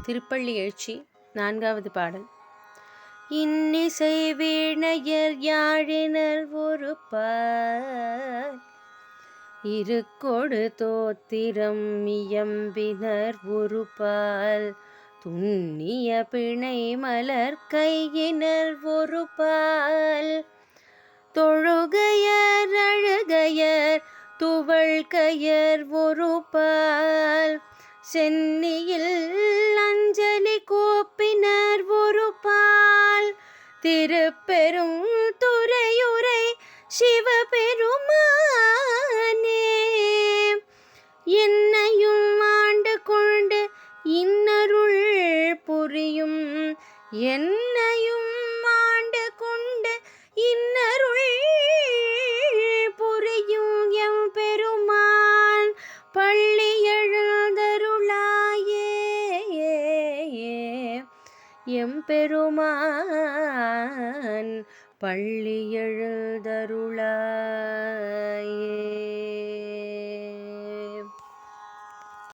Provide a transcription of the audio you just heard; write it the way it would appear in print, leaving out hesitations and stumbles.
திருப்பள்ளி எழுச்சி நான்காவது பாடல். இன்னிசை வீணையர் யாழினர் ஒரு பால், இருக்கொடு தோத்திரம் இயம்பினர் ஒரு பால், துண்ணிய பிணை மலர் கையினர் ஒரு பால், தொழுகையர் அழுகையர் துவள்கையர் ஒரு பால், சென்னியில் அஞ்சலி கோப்பினர் ஒரு பால், திருப்பெரும் துறையுரை சிவபெருமானே, என்னையும் ஆண்டு கொண்டு இன்னருள் புரியும், என்னையும் ஆண்டு கொண்டு இன்னருள் புரியும் எம்பெருமான் பள்ளி எழுந்தருளாயே, எம்பெருமான் பள்ளி எழுந்தருளாயே.